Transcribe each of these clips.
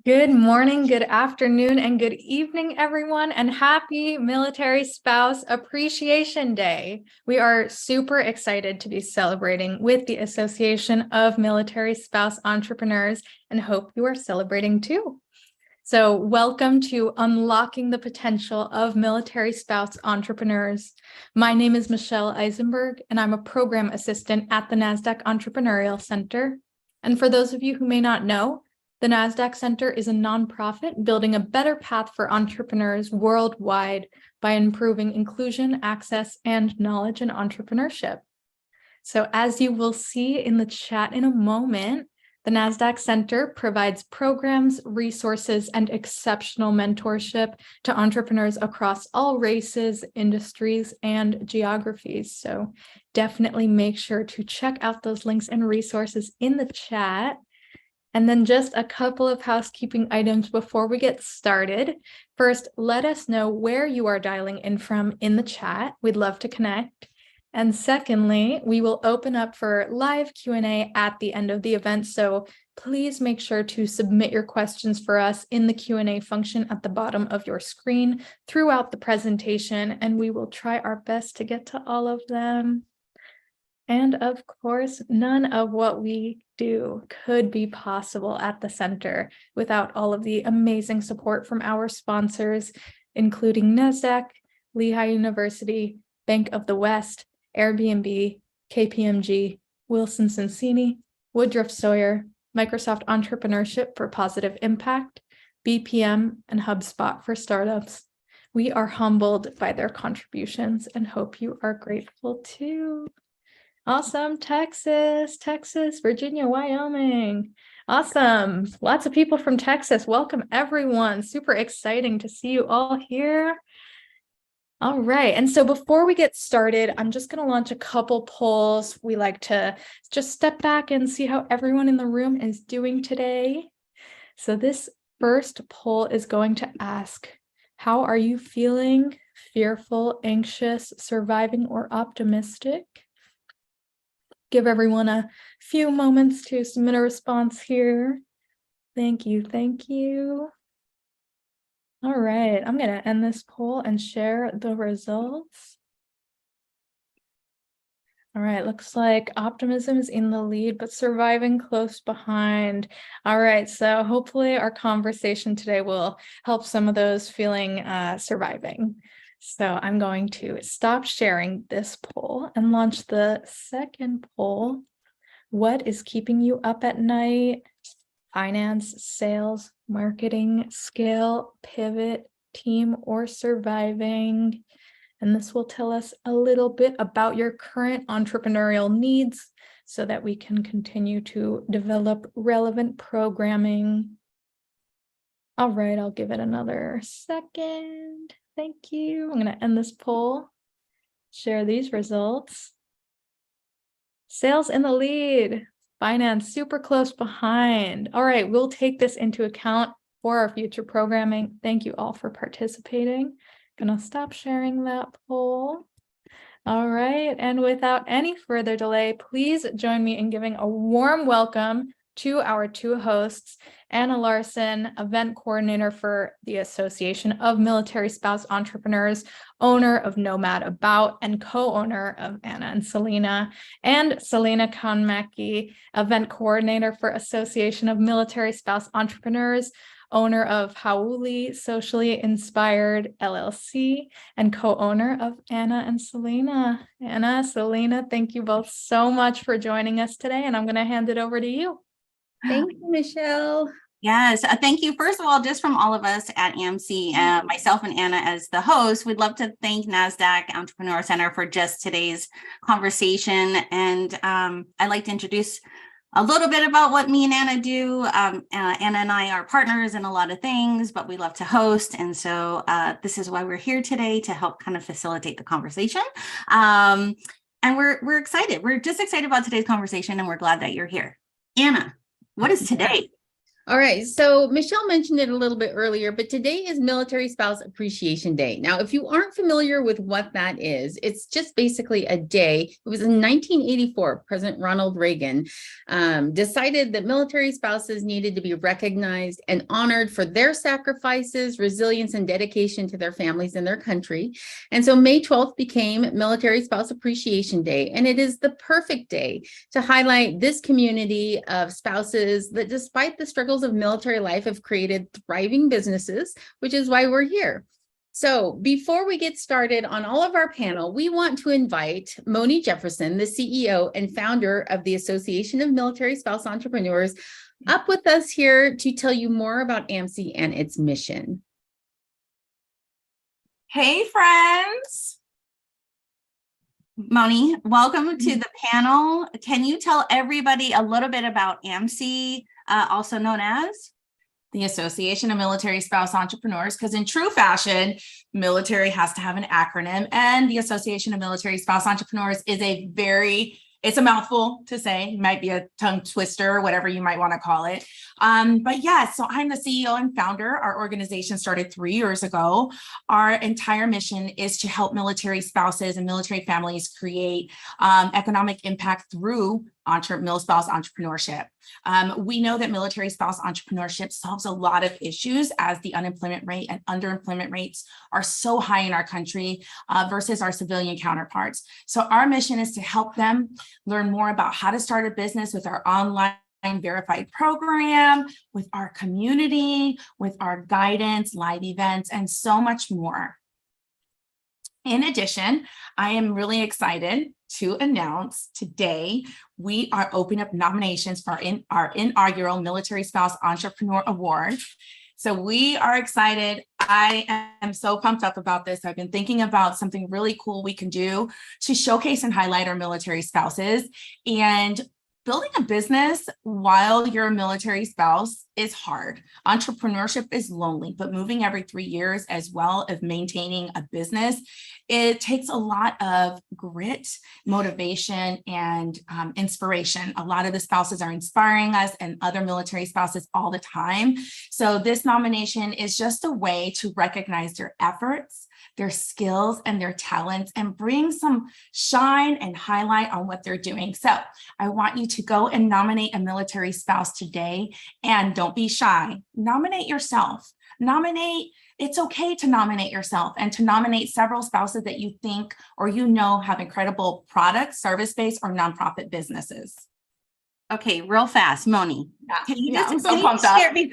Good morning, good afternoon, and good evening, everyone, and happy Military Spouse Appreciation Day. We are super excited to be celebrating with the Association of Military Spouse Entrepreneurs and hope you are celebrating too. So welcome to Unlocking the Potential of Military Spouse Entrepreneurs. My name is Michelle Eisenberg, and I'm a program assistant at the Nasdaq Entrepreneurial Center. And for those of you who may not know, the Nasdaq Center is a nonprofit building a better path for entrepreneurs worldwide by improving inclusion, access, and knowledge in entrepreneurship. So as you will see in the chat in a moment, the Nasdaq Center provides programs, resources, and exceptional mentorship to entrepreneurs across all races, industries, and geographies. So definitely make sure to check out those links and resources in the chat. And then just a couple of housekeeping items before we get started. First, let us know where you are dialing in from in the chat. We'd love to connect. And secondly, we will open up for live Q&A at the end of the event. So please make sure to submit your questions for us in the Q&A function at the bottom of your screen throughout the presentation, and we will try our best to get to all of them. And of course, none of what we do could be possible at the center without all of the amazing support from our sponsors, including Nasdaq, Lehigh University, Bank of the West, Airbnb, KPMG, Wilson Sonsini, Woodruff Sawyer, Microsoft Entrepreneurship for Positive Impact, BPM, and HubSpot for startups. We are humbled by their contributions and hope you are grateful too. Awesome. Texas, Virginia, Wyoming. Awesome. Lots of people from Texas. Welcome, everyone. Super exciting to see you all here. All right. And so before we get started, I'm just going to launch a couple polls. We like to just step back and see how everyone in the room is doing today. So this first poll is going to ask, how are you feeling? Fearful, anxious, surviving, or optimistic? Give everyone a few moments to submit a response here. Thank you. Thank you. All right, I'm going to end this poll and share the results. All right, looks like optimism is in the lead, but surviving close behind. All right, so hopefully our conversation today will help some of those feeling surviving. So I'm going to stop sharing this poll and launch the second poll. What is keeping you up at night? Finance, sales, marketing, scale, pivot, team, or surviving? And this will tell us a little bit about your current entrepreneurial needs so that we can continue to develop relevant programming. All right, I'll give it another second. Thank you. I'm going to end this poll, share these results. Sales in the lead, finance super close behind. All right, we'll take this into account for our future programming. Thank you all for participating. Gonna stop sharing that poll. All right, and without any further delay, please join me in giving a warm welcome to our two hosts, Anna Larson, event coordinator for the Association of Military Spouse Entrepreneurs, owner of Nomad About, and co-owner of Anna and Selena, and Selena Konmacki, event coordinator for Association of Military Spouse Entrepreneurs, owner of Hauli Socially Inspired LLC, and co-owner of Anna and Selena. Anna, Selena, thank you both so much for joining us today, and I'm going to hand it over to you. Thank you, Michelle. Yes, thank you. First of all, just from all of us at AMSE, myself and Anna as the host, we'd love to thank Nasdaq Entrepreneurial Center for just today's conversation. And I'd like to introduce a little bit about what me and Anna do. Anna and I are partners in a lot of things, but we love to host. And so this is why we're here today, to help kind of facilitate the conversation. And we're excited. We're just excited about today's conversation, and we're glad that you're here. Anna, what is today? All right. So Michelle mentioned it a little bit earlier, but today is Military Spouse Appreciation Day. Now, if you aren't familiar with what that is, it's just basically a day. It was in 1984, President Ronald Reagan decided that military spouses needed to be recognized and honored for their sacrifices, resilience, and dedication to their families and their country. And so May 12th became Military Spouse Appreciation Day, and it is the perfect day to highlight this community of spouses that, despite the struggles of military life, have created thriving businesses, which is why we're here. So before we get started on all of our panel, we want to invite Moni Jefferson, the CEO and founder of the Association of Military Spouse Entrepreneurs, up with us here to tell you more about AMSE and its mission. Hey, friends. Moni, welcome to the panel. Can you tell everybody a little bit about AMSE, also known as? The Association of Military Spouse Entrepreneurs, because in true fashion, military has to have an acronym, and the Association of Military Spouse Entrepreneurs is it's a mouthful to say, it might be a tongue twister, whatever you might want to call it. But yeah, so I'm the CEO and founder. Our organization started 3 years ago. Our entire mission is to help military spouses and military families create economic impact through mil spouse entrepreneurship. We know that military spouse entrepreneurship solves a lot of issues, as the unemployment rate and underemployment rates are so high in our country versus our civilian counterparts. So our mission is to help them learn more about how to start a business with our online verified program, with our community, with our guidance, live events, and so much more. In addition, I am really excited to announce today we are opening up nominations for our inaugural Military Spouse Entrepreneur Award. So we are excited. I am so pumped up about this. I've been thinking about something really cool we can do to showcase and highlight our military spouses. And building a business while you're a military spouse is hard. Entrepreneurship is lonely, but moving every 3 years, as well as maintaining a business, it takes a lot of grit, motivation, and inspiration. A lot of the spouses are inspiring us and other military spouses all the time. So this nomination is just a way to recognize their efforts, their skills, and their talents, and bring some shine and highlight on what they're doing. So I want you to go and nominate a military spouse today, and don't be shy. Nominate yourself. It's okay to nominate yourself and to nominate several spouses that you think or you know have incredible products, service-based, or nonprofit businesses. Okay, real fast, Moni. Can you I'm so pumped up. I'm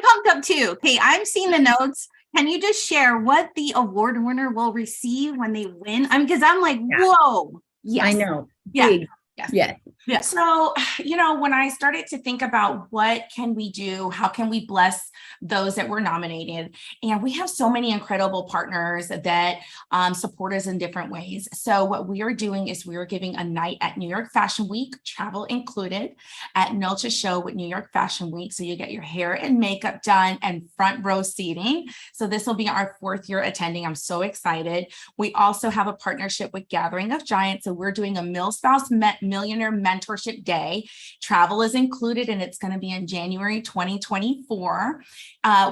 pumped up too. Okay, I'm seeing the notes. Can you just share what the award winner will receive when they win? Because I'm like, whoa. Yes. I know. Yeah. Big. Yes. Yes. Yeah. So, when I started to think about what can we do, how can we bless those that were nominated, and we have so many incredible partners that support us in different ways. So what we are doing is we are giving a night at New York Fashion Week, travel included, at Nelcha Show with New York Fashion Week. So you get your hair and makeup done and front row seating. So this will be our 4th year attending. I'm so excited. We also have a partnership with Gathering of Giants. So we're doing a MilSpouse Millionaire Mentorship Day. Travel is included, and it's going to be in January 2024.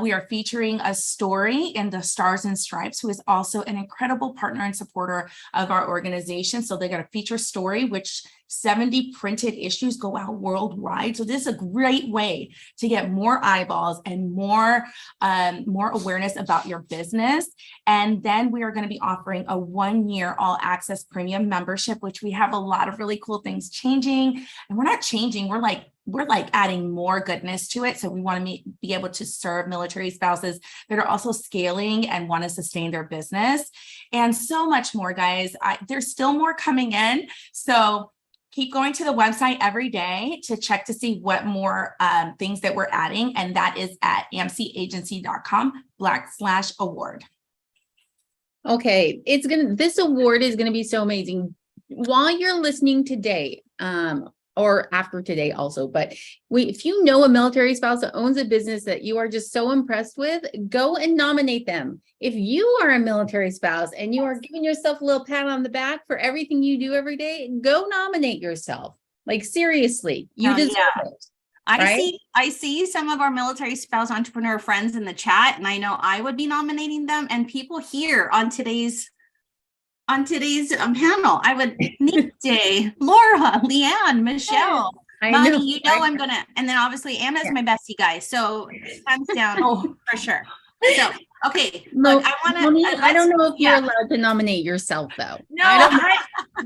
We are featuring a story in the Stars and Stripes, who is also an incredible partner and supporter of our organization. So they got a feature story, which 70 printed issues go out worldwide. So this is a great way to get more eyeballs and more awareness about your business. And then we are going to be offering a 1-year all access premium membership, which we have a lot of really cool things changing. And we're not changing, we're like adding more goodness to it. So we want to be able to serve military spouses that are also scaling and want to sustain their business, and so much more, guys. There's still more coming in. So keep going to the website every day to check to see what more things that we're adding. And that is at amseagency.com/award. Okay, this award is gonna be so amazing. While you're listening today, or after today also, but if you know a military spouse that owns a business that you are just so impressed with, go and nominate them. If you are a military spouse and you are giving yourself a little pat on the back for everything you do every day, go nominate yourself. Like, seriously, you deserve it. I see some of our military spouse entrepreneur friends in the chat, and I know I would be nominating them, and people here on today's panel. I would Nick Day, Laura, Leanne, Michelle, Money, I'm gonna, and then obviously Anna's my bestie guy. So hands down for sure. So okay, look, I want to. I don't know if you're allowed to nominate yourself though. No,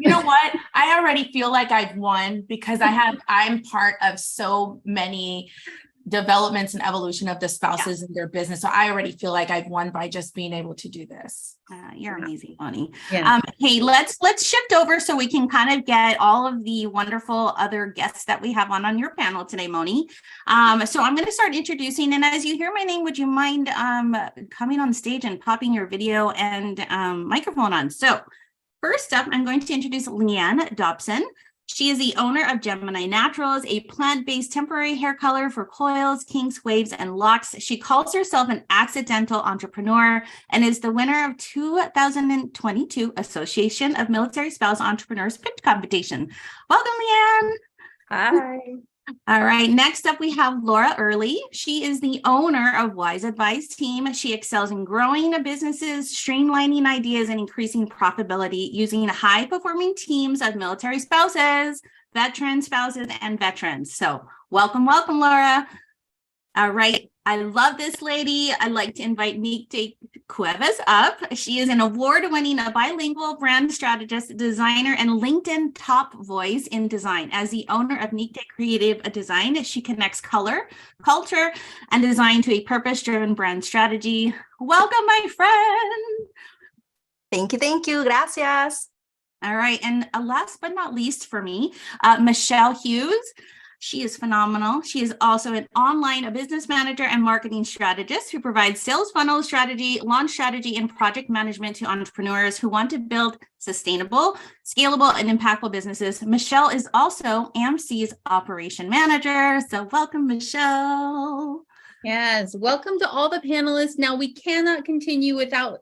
you know what? I already feel like I've won because I'm part of so many developments and evolution of the spouses in their business. So I already feel like I've won by just being able to do this. You're amazing, Moni. Yeah. Hey, let's shift over so we can kind of get all of the wonderful other guests that we have on your panel today, Moni. So I'm going to start introducing, and as you hear my name, would you mind coming on stage and popping your video and microphone on? So first up, I'm going to introduce Leanne Dobson. She is the owner of Gemini Naturals, a plant-based temporary hair color for coils, kinks, waves, and locks. She calls herself an accidental entrepreneur and is the winner of 2022 Association of Military Spouse Entrepreneurs Pitch Competition. Welcome, Leanne. Hi. All right, next up we have Laura Early. She is the owner of Wise Advice Team. She excels in growing businesses, streamlining ideas, and increasing profitability using high-performing teams of military spouses, veteran spouses, and veterans. So welcome, Laura. All right, I love this lady. I'd like to invite Nikte Cuevas up. She is an award-winning bilingual brand strategist, designer, and LinkedIn top voice in design. As the owner of Nikte Creative Design, she connects color, culture, and design to a purpose-driven brand strategy. Welcome, my friend. Thank you. Gracias. All right, and last but not least for me, Michelle Hughes. She is phenomenal. She is also an online business manager and marketing strategist who provides sales funnel strategy, launch strategy, and project management to entrepreneurs who want to build sustainable, scalable, and impactful businesses. Michelle is also AMSE's operation manager. So welcome, Michelle. Yes, welcome to all the panelists. Now we cannot continue without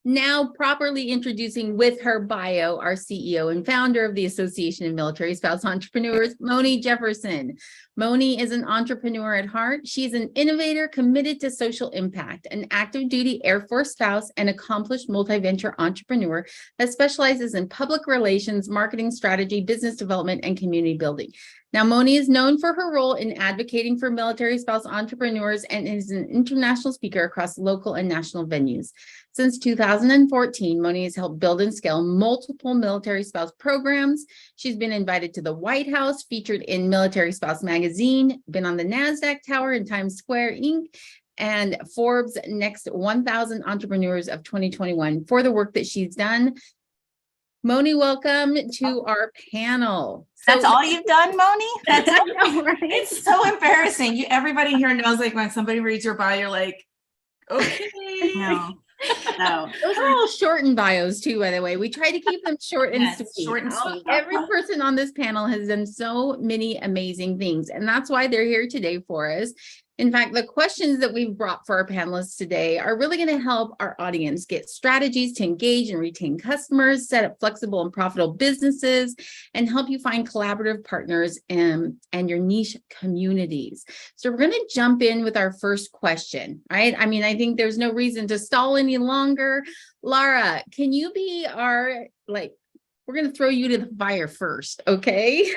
now properly introducing with her bio, our CEO and founder of the Association of Military Spouse Entrepreneurs, Moni Jefferson. Moni is an entrepreneur at heart. She's an innovator committed to social impact, an active duty Air Force spouse, and accomplished multi-venture entrepreneur that specializes in public relations, marketing strategy, business development, and community building. Now, Moni is known for her role in advocating for military spouse entrepreneurs and is an international speaker across local and national venues. Since 2014, Moni has helped build and scale multiple military spouse programs. She's been invited to the White House, featured in Military Spouse Magazine, been on the Nasdaq Tower in Times Square, Inc., and Forbes' Next 1,000 Entrepreneurs of 2021 for the work that she's done. Moni, welcome to our panel. That's all you've done, Moni? That's I know, right? It's so embarrassing. Everybody here knows, like, when somebody reads your bio, you're like, okay. No. Those are all shortened bios too, by the way. We try to keep them short and sweet. Short and sweet. Every person on this panel has done so many amazing things, and that's why they're here today for us. In fact, the questions that we've brought for our panelists today are really going to help our audience get strategies to engage and retain customers, set up flexible and profitable businesses, and help you find collaborative partners and your niche communities. So we're going to jump in with our first question, right? I mean, I think there's no reason to stall any longer. Laura, can you be our, we're going to throw you to the fire first, okay?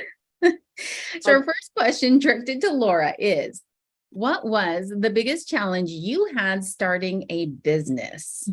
So our first question directed to Laura is, what was the biggest challenge you had starting a business?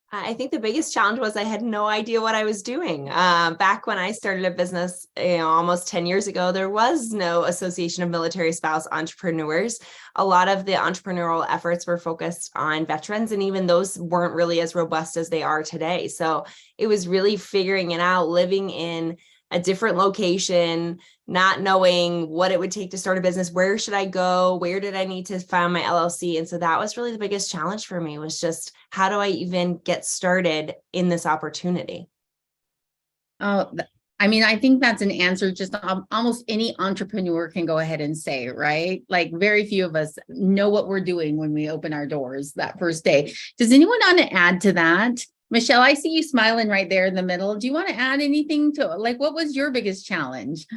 I think the biggest challenge was I had no idea what I was doing. Back when I started a business, almost 10 years ago, there was no Association of Military Spouse Entrepreneurs. A lot of the entrepreneurial efforts were focused on veterans, and even those weren't really as robust as they are today. So it was really figuring it out, living in a different location, not knowing what it would take to start a business. Where should I go? Where did I need to find my LLC? And so that was really the biggest challenge for me, was just, how do I even get started in this opportunity? Oh, I mean, I think that's an answer just almost any entrepreneur can go ahead and say, right? Like, very few of us know what we're doing when we open our doors that first day. Does anyone want to add to that? Michelle, I see you smiling right there in the middle. Do you want to add anything to, what was your biggest challenge?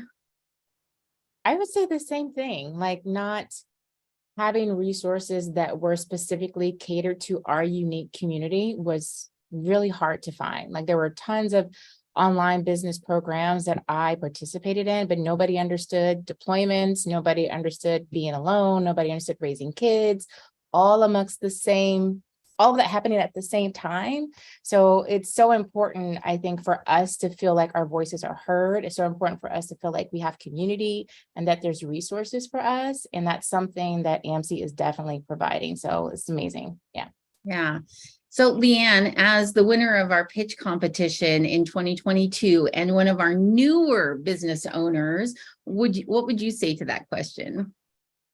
I would say the same thing, like not having resources that were specifically catered to our unique community was really hard to find. Like there were tons of online business programs that I participated in, but nobody understood deployments, nobody understood being alone, nobody understood raising kids, all amongst the same, all of that happening at the same time. So it's so important, I think, for us to feel like our voices are heard. It's so important for us to feel like we have community and that there's resources for us. And that's something that AMSE is definitely providing. So it's amazing. Yeah. Yeah. So Leanne, as the winner of our pitch competition in 2022 and one of our newer business owners, what would you say to that question?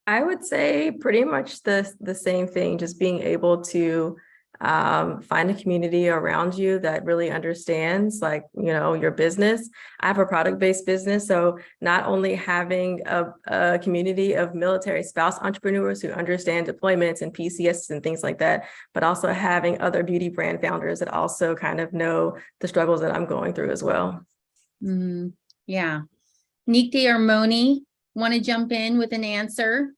I would say pretty much the same thing, just being able to find a community around you that really understands, like, your business. I have a product-based business, so not only having a community of military spouse entrepreneurs who understand deployments and PCS and things like that, but also having other beauty brand founders that also kind of know the struggles that I'm going through as well. Yeah. Nikde or Moni, want to jump in with an answer?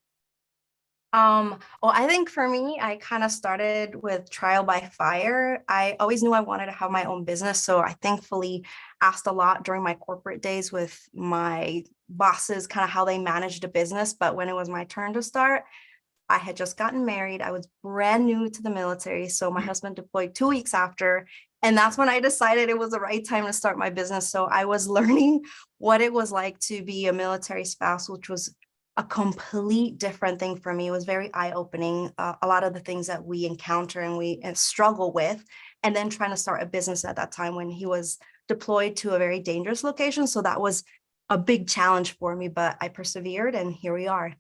Well, I think for me, I kind of started with trial by fire. I always knew I wanted to have my own business. So I thankfully asked a lot during my corporate days with my bosses, kind of how they managed a business. But when it was my turn to start, I had just gotten married. I was brand new to the military. So my husband deployed 2 weeks after. And that's when I decided it was the right time to start my business. So I was learning what it was like to be a military spouse, which was a complete different thing for me. It was very eye-opening. A lot of the things that we encounter and we struggle with, and then trying to start a business at that time when he was deployed to a very dangerous location. So that was a big challenge for me, but I persevered and here we are.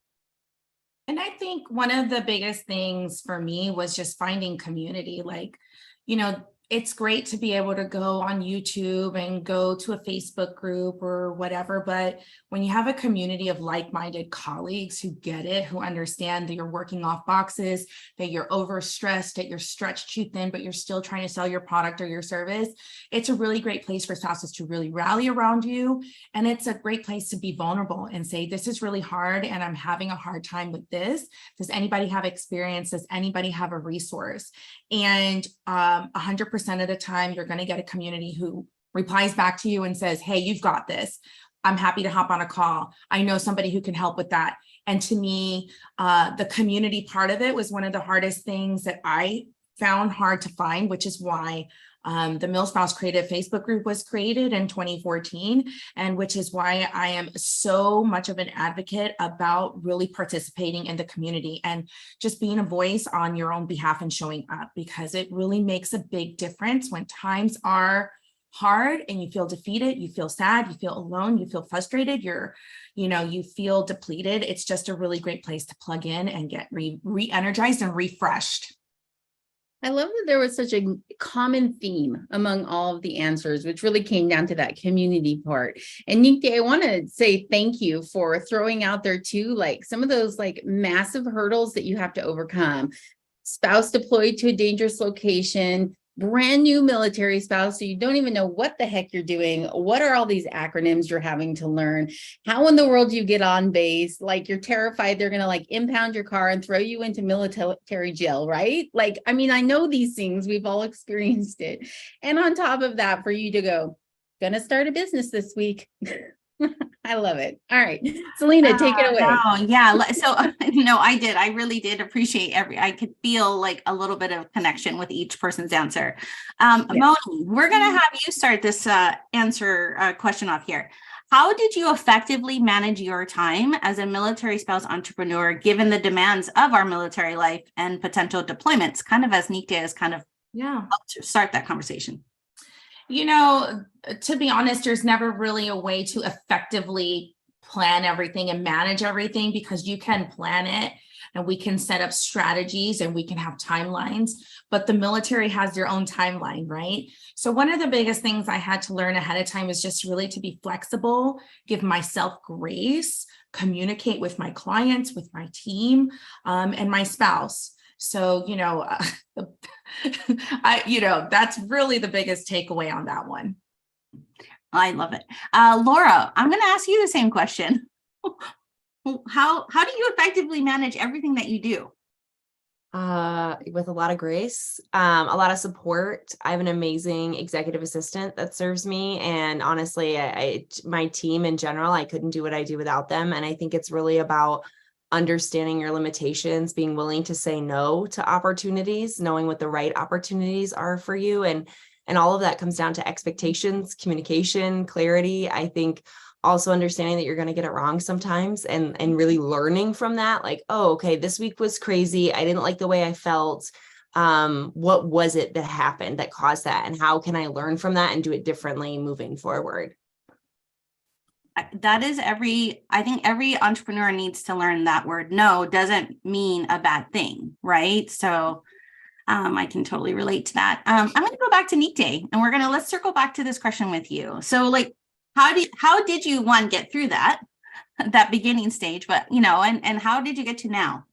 And I think one of the biggest things for me was just finding community. Like, it's great to be able to go on YouTube and go to a Facebook group or whatever. But when you have a community of like-minded colleagues who get it, who understand that you're working off boxes, that you're overstressed, that you're stretched too thin, but you're still trying to sell your product or your service, it's a really great place for spouses to really rally around you. And it's a great place to be vulnerable and say, this is really hard and I'm having a hard time with this. Does anybody have experience? Does anybody have a resource? And 100% of the time, you're going to get a community who replies back to you and says, hey, you've got this. I'm happy to hop on a call. I know somebody who can help with that. And to me, the community part of it was one of the hardest things that I found hard to find, which is why the MilSpouse Creative Facebook group was created in 2014, and which is why I am so much of an advocate about really participating in the community and just being a voice on your own behalf and showing up, because it really makes a big difference when times are hard and you feel defeated, you feel sad, you feel alone, you feel frustrated, you feel depleted. It's just a really great place to plug in and get re-energized and refreshed. I love that there was such a common theme among all of the answers, which really came down to that community part. And Nikde, I want to say thank you for throwing out there too, like some of those like massive hurdles that you have to overcome. Spouse deployed to a dangerous location, brand new military spouse, so you don't even know what the heck you're doing. What are all these acronyms you're having to learn? How in the world do you get on base? Like you're terrified they're going to like impound your car and throw you into military jail, right? Like, I mean, I know these things, we've all experienced it. And on top of that, for you to go, gonna start a business this week. I love it. All right, Selena, take it away. No, yeah. So no, I did. I really did appreciate I could feel like a little bit of connection with each person's answer. Moni, we're going to have you start this answer question off here. How did you effectively manage your time as a military spouse entrepreneur, given the demands of our military life and potential deployments, kind of as Nikde has kind of helped to start that conversation? To be honest, there's never really a way to effectively plan everything and manage everything, because you can plan it and we can set up strategies and we can have timelines, but the military has their own timeline, right? So one of the biggest things I had to learn ahead of time is just really to be flexible, give myself grace, communicate with my clients, with my team, and my spouse. So, that's really the biggest takeaway on that one. I love it. Laura, I'm going to ask you the same question. How do you effectively manage everything that you do? With a lot of grace, a lot of support. I have an amazing executive assistant that serves me. And honestly, my team in general, I couldn't do what I do without them. And I think it's really about understanding your limitations, being willing to say no to opportunities, knowing what the right opportunities are for you. And all of that comes down to expectations, communication, clarity. I think also understanding that you're going to get it wrong sometimes and really learning from that. Like, oh, okay, this week was crazy. I didn't like the way I felt. What was it that happened that caused that? And how can I learn from that and do it differently moving forward? That is I think every entrepreneur needs to learn that word. No doesn't mean a bad thing, right? So I can totally relate to that. I'm going to go back to Nite, and let's circle back to this question with you. So like, how did you get through that beginning stage, but and how did you get to now?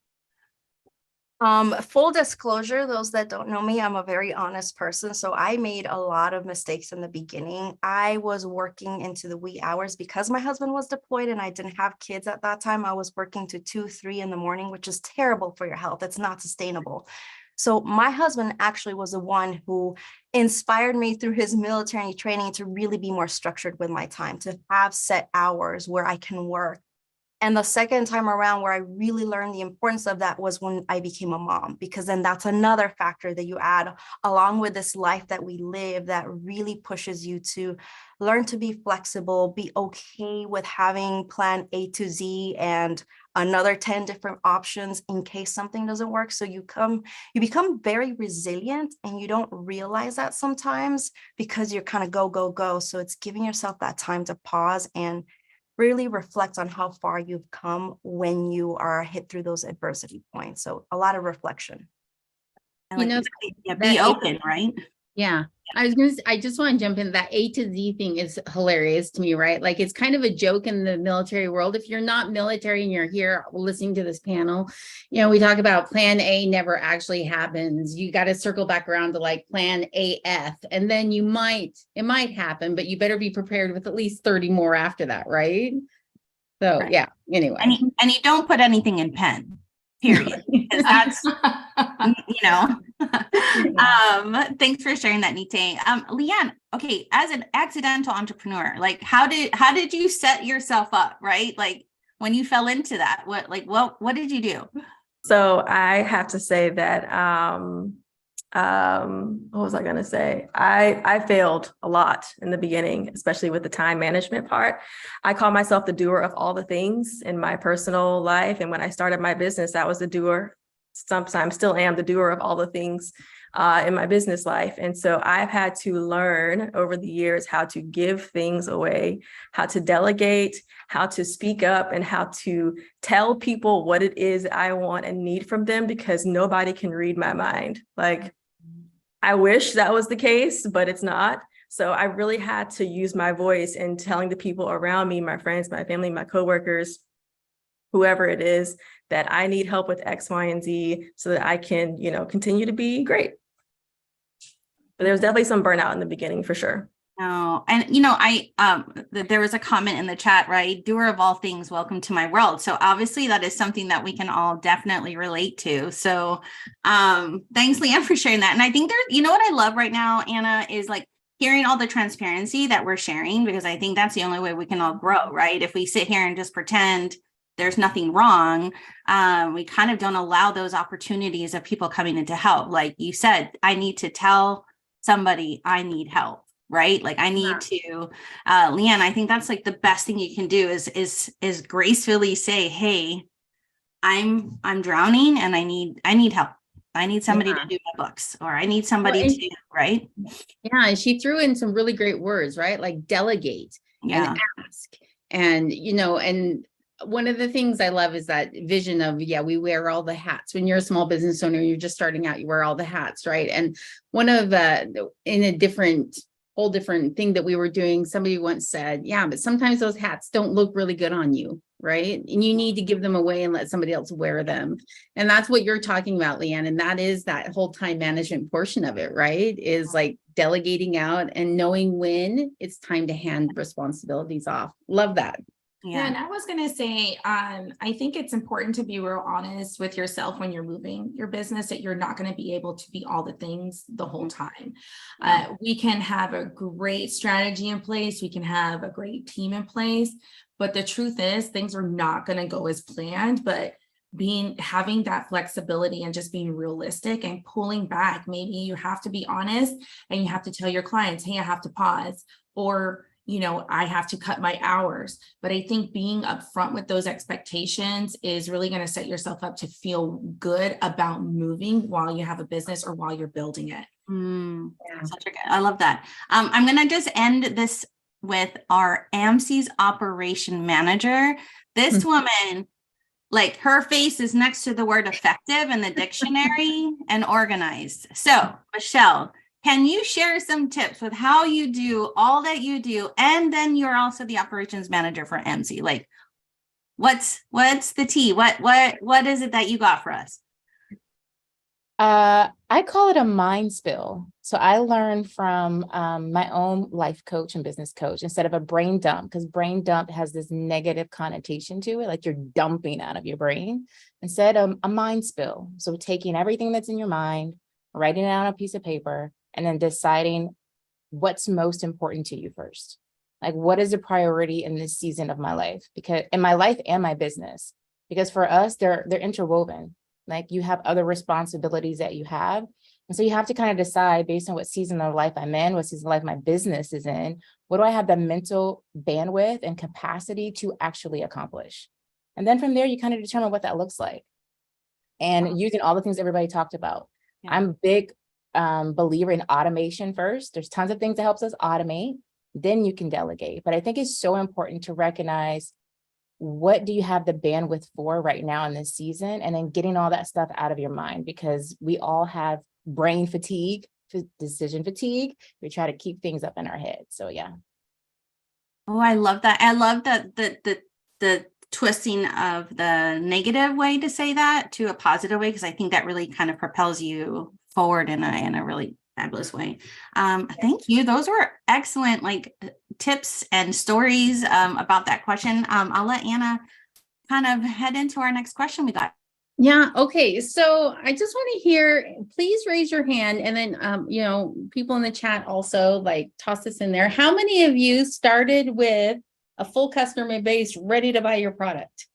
Full disclosure, those that don't know me, I'm a very honest person. So I made a lot of mistakes in the beginning. I was working into the wee hours because my husband was deployed and I didn't have kids at that time. I was working to 2, 3 in the morning, which is terrible for your health. It's not sustainable. So my husband actually was the one who inspired me through his military training to really be more structured with my time, to have set hours where I can work. And the second time around where I really learned the importance of that was when I became a mom, because then that's another factor that you add along with this life that we live that really pushes you to learn to be flexible, be okay with having plan A to Z and another 10 different options in case something doesn't work. So you become very resilient, and you don't realize that sometimes because you're kind of go, go, go. So it's giving yourself that time to pause and really reflect on how far you've come when you are hit through those adversity points. So a lot of reflection. And be open, right? Yeah. I just want to jump in. That A to Z thing is hilarious to me, right? Like, it's kind of a joke in the military world. If you're not military and you're here listening to this panel, we talk about plan A never actually happens. You got to circle back around to like plan AF, and then it might happen, but you better be prepared with at least 30 more after that, right? So right. Yeah, anyway. And you don't put anything in pen, period. Because that's, thanks for sharing that, Nite. Leanne, okay, as an accidental entrepreneur, like how did you set yourself up, right? Like when you fell into that, what did you do? So I have to say that, what was I going to say? I failed a lot in the beginning, especially with the time management part. I call myself the doer of all the things in my personal life. And when I started my business, I was the doer. Sometimes still am the doer of all the things in my business life. And so I've had to learn over the years how to give things away, how to delegate, how to speak up, and how to tell people what it is I want and need from them, because nobody can read my mind. Like, I wish that was the case, but it's not. So I really had to use my voice in telling the people around me, my friends, my family, my coworkers, whoever it is, that I need help with X, Y, and Z so that I can, continue to be great. But there was definitely some burnout in the beginning for sure. Oh, and there was a comment in the chat, right? Doer of all things, welcome to my world. So obviously that is something that we can all definitely relate to. So thanks, Leanne, for sharing that. And I think what I love right now, Anna, is like hearing all the transparency that we're sharing, because I think that's the only way we can all grow, right? If we sit here and just pretend there's nothing wrong, we kind of don't allow those opportunities of people coming in to help. Like you said, I need to tell somebody I need help, right? Like I need to, Leanne, I think that's like the best thing you can do is gracefully say, hey, I'm drowning and I need help. I need somebody to do my books, or I need somebody to, right? Yeah. And she threw in some really great words, right? Like delegate and ask, and, and one of the things I love is that vision of, we wear all the hats. When you're a small business owner, you're just starting out, you wear all the hats, right? And one of in a whole different thing that we were doing, somebody once said, but sometimes those hats don't look really good on you, right? And you need to give them away and let somebody else wear them. And that's what you're talking about, Leanne. And that is that whole time management portion of it, right? Is like delegating out and knowing when it's time to hand responsibilities off. Love that. Yeah, and I was going to say, I think it's important to be real honest with yourself when you're moving your business, that you're not going to be able to be all the things the whole time. We can have a great strategy in place. We can have a great team in place, but the truth is things are not going to go as planned, but having that flexibility and just being realistic and pulling back. Maybe you have to be honest and you have to tell your clients, hey, I have to pause, or I have to cut my hours. But I think being upfront with those expectations is really going to set yourself up to feel good about moving while you have a business or while you're building it. Such a good, I love that. I'm going to just end this with our AMSE's operation manager. This woman, like, her face is next to the word effective in the dictionary and organized. So, Michelle, can you share some tips with how you do all that you do? And then you're also the operations manager for AMSE. Like, what's the tea? What is it that you got for us? I call it a mind spill. So I learned from my own life coach and business coach instead of a brain dump, because brain dump has this negative connotation to it, like you're dumping out of your brain. Instead, a mind spill. So taking everything that's in your mind, writing it out on a piece of paper, and then deciding what's most important to you first. Like, what is the priority in this season of my life? Because in my life and my business, because for us, they're interwoven. Like, you have other responsibilities that you have. And so you have to kind of decide based on what season of life I'm in, what season of life my business is in, what do I have the mental bandwidth and capacity to actually accomplish? And then from there, you kind of determine what that looks like. And using all the things everybody talked about. Yeah. I'm a big believer in automation first. There's tons of things that helps us automate. Then you can delegate. But I think it's so important to recognize, what do you have the bandwidth for right now in this season? And then getting all that stuff out of your mind, because we all have brain fatigue, decision fatigue. We try to keep things up in our head. So yeah. Oh, I love that. I love the twisting of the negative way to say that to a positive way, because I think that really kind of propels you forward in a really fabulous way. Thank you. Those were excellent tips and stories about that question. I'll let Anna kind of head into our next question we got. Yeah. Okay. So I just want to hear, please raise your hand. And then, people in the chat also toss this in there. How many of you started with a full customer base ready to buy your product?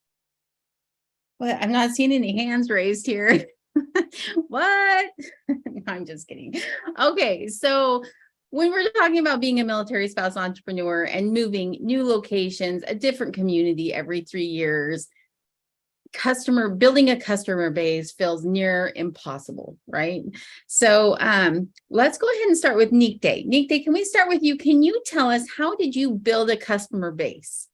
Well, I'm not seeing any hands raised here. What? I'm just kidding. Okay. So when we're talking about being a military spouse entrepreneur and moving new locations, a different community every 3 years, building a customer base feels near impossible, right? So let's go ahead and start with Nikde. Nikde, can we start with you? Can you tell us, how did you build a customer base?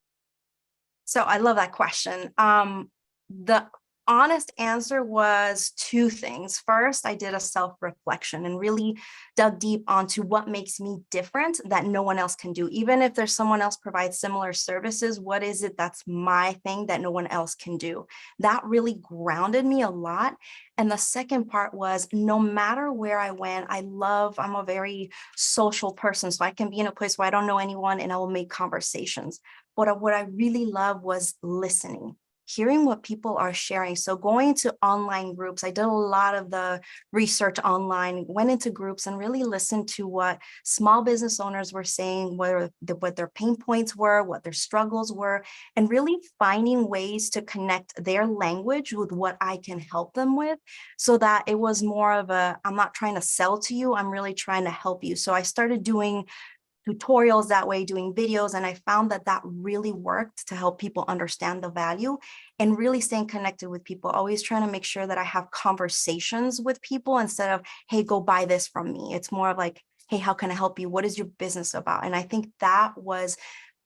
So I love that question. The honest answer was two things. First, I did a self-reflection and really dug deep onto what makes me different that no one else can do. Even if there's someone else provides similar services, what is it that's my thing that no one else can do? That really grounded me a lot. And the second part was, no matter where I went, I'm a very social person. So I can be in a place where I don't know anyone and I will make conversations. But what I really love was listening, hearing what people are sharing. So going to online groups, I did a lot of the research online, went into groups and really listened to what small business owners were saying, what their pain points were, what their struggles were, and really finding ways to connect their language with what I can help them with, so that it was more of I'm not trying to sell to you, I'm really trying to help you. So I started doing tutorials that way, doing videos. And I found that really worked to help people understand the value and really staying connected with people, always trying to make sure that I have conversations with people instead of, hey, go buy this from me. It's more of hey, how can I help you? What is your business about? And I think that was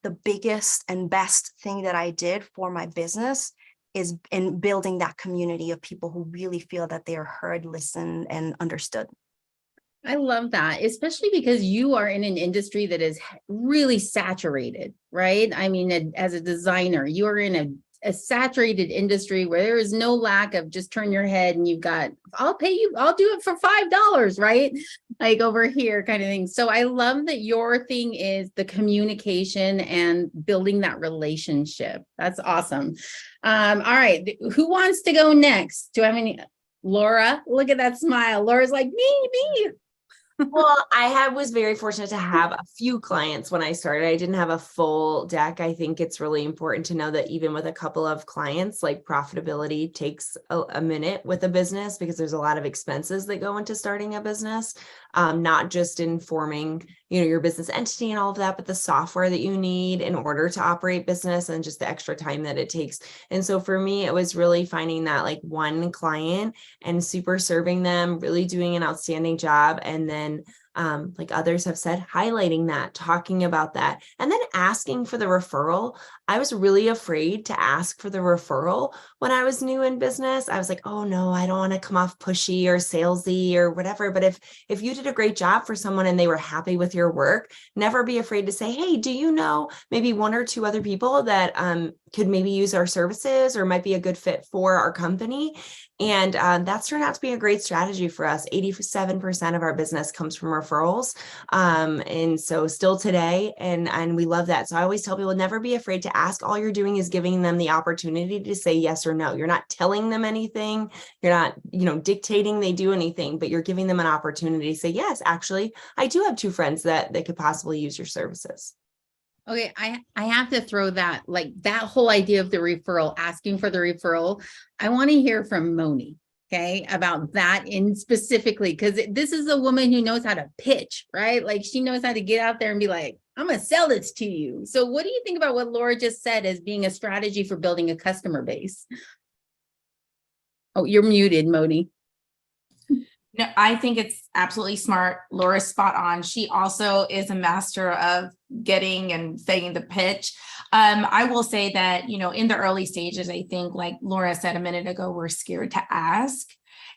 the biggest and best thing that I did for my business, is in building that community of people who really feel that they are heard, listened, and understood. I love that, especially because you are in an industry that is really saturated, right? I mean, as a designer, you are in a saturated industry where there is no lack of just turn your head and you've got, I'll pay you, I'll do it for $5, right? Like over here kind of thing. So I love that your thing is the communication and building that relationship. That's awesome. All right. Who wants to go next? Do I have any? Laura, look at that smile. Laura's like, me. Well, was very fortunate to have a few clients when I started. I didn't have a full deck. I think it's really important to know that even with a couple of clients, like profitability takes a minute with a business because there's a lot of expenses that go into starting a business, not just in forming, your business entity and all of that, but the software that you need in order to operate business and just the extra time that it takes. And so for me, it was really finding that like one client and super serving them, really doing an outstanding job. And then like others have said, highlighting that, talking about that, and then asking for the referral. I was really afraid to ask for the referral when I was new in business. I was like, oh no, I don't want to come off pushy or salesy or whatever. But if you did a great job for someone and they were happy with your work, never be afraid to say, hey, do you know maybe one or two other people that could maybe use our services or might be a good fit for our company? And that's turned out to be a great strategy for us. 87% of our business comes from referrals. And so still today, and we love that. So I always tell people, never be afraid to ask. All you're doing is giving them the opportunity to say yes or no. You're not telling them anything. You're not, dictating they do anything, but you're giving them an opportunity to say, yes, actually, I do have two friends that could possibly use your services. Okay, I have to throw that, like that whole idea of the referral, asking for the referral. I want to hear from Moni, okay, about that in specifically, because this is a woman who knows how to pitch, right? Like she knows how to get out there and be like, I'm going to sell this to you. So what do you think about what Laura just said as being a strategy for building a customer base? Oh, you're muted, Moni. No, I think it's absolutely smart. Laura's spot on. She also is a master of getting and saying the pitch. I will say that, in the early stages, I think like Laura said a minute ago, we're scared to ask.